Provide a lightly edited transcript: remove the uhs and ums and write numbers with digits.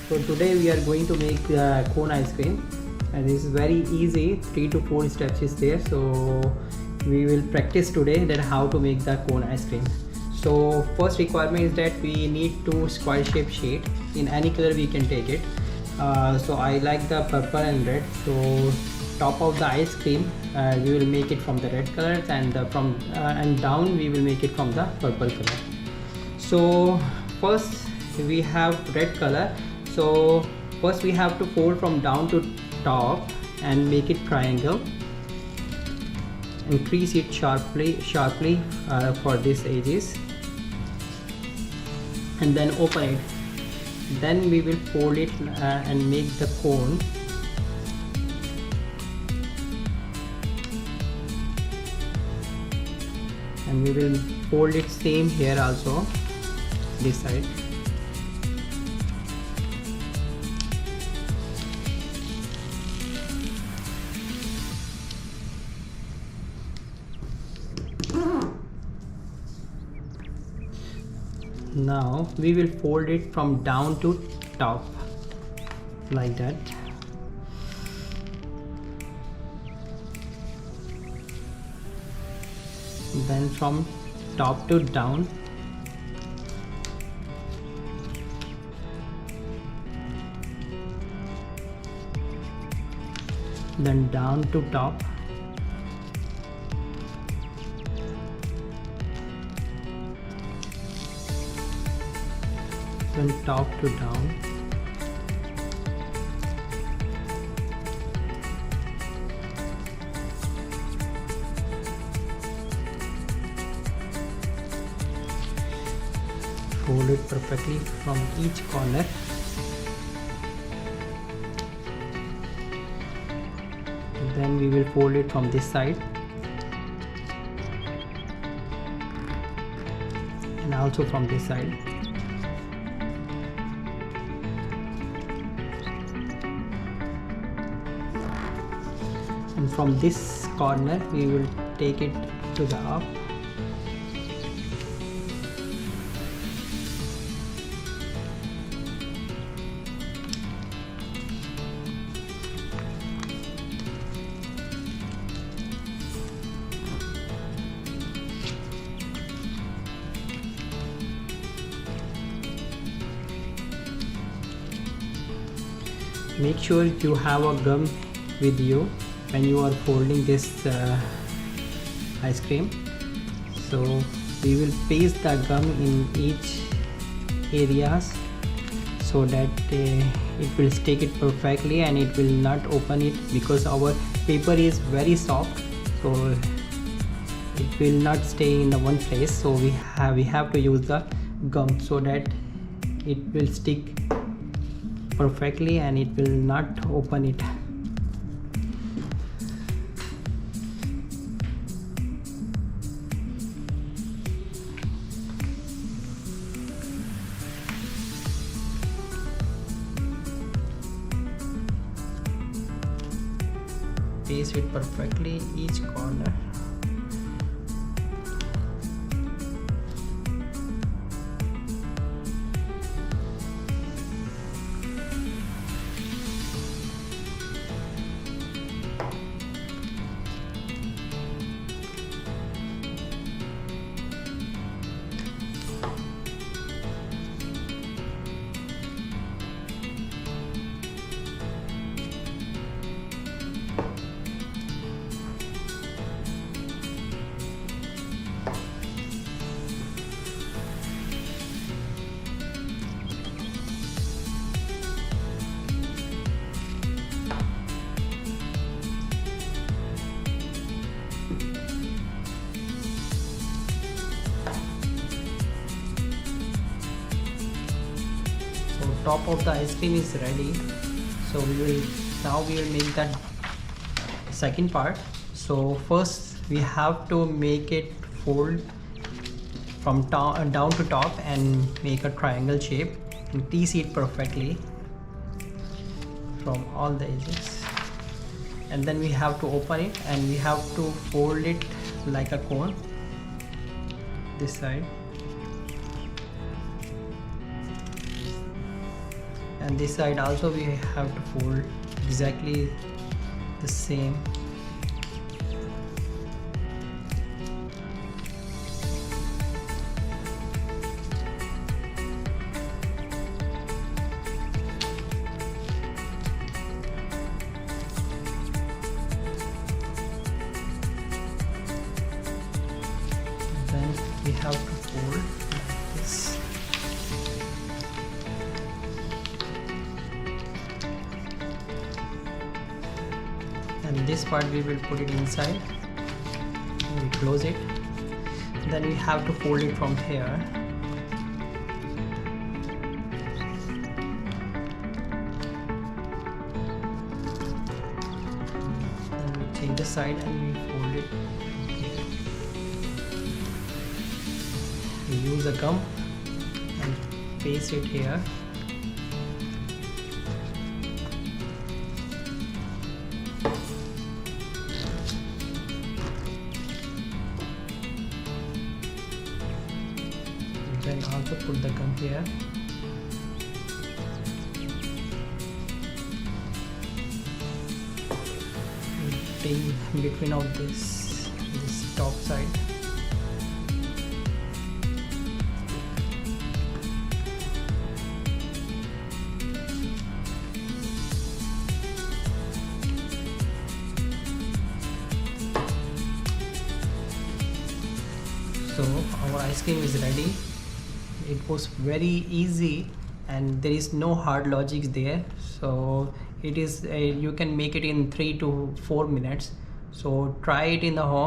So today we are going to make cone ice cream, and this is very easy. 3 to 4 steps is there. So we will practice today that how to make the cone ice cream. So first requirement is that we need two square shape sheet. In any color we can take it. So I like the purple and red. So top of the ice cream we will make it from the red color, and and down we will make it from the purple color. So first we have red color. So first we have to fold from down to top and make it triangle. Increase it sharply for these edges, and then open it. Then we will fold it and make the cone. And we will fold it same here also, this side. Now we will fold it from down to top like that. Then from top to down. Then down to top. Then top to down. Fold it perfectly from each corner. Then we will fold it from this side and also from this side. And from this corner we will take it to the up. Make sure you have a gum with you when you are folding this ice cream. So we will paste the gum in each areas so that it will stick it perfectly and it will not open it, because our paper is very soft, so it will not stay in the one place. So we have to use the gum so that it will stick perfectly and it will not open it. Paste it perfectly each corner. Top of the ice cream is ready. So now we will make that second part. So first we have to make it fold from down to top and make a triangle shape and crease it perfectly from all the edges. And then we have to open it and we have to fold it like a cone, this side. and this side also we have to fold exactly the same. Then we have to fold like this. And this part we will put it inside. We close it. Then we have to fold it from here. Then we take the side and we fold it here. We use a gum and paste it here. Then also put the gum here. Take between of this top side. So our ice cream is ready. It was very easy and there is no hard logic there. So it is you can make it in 3 to 4 minutes. So try it in the home.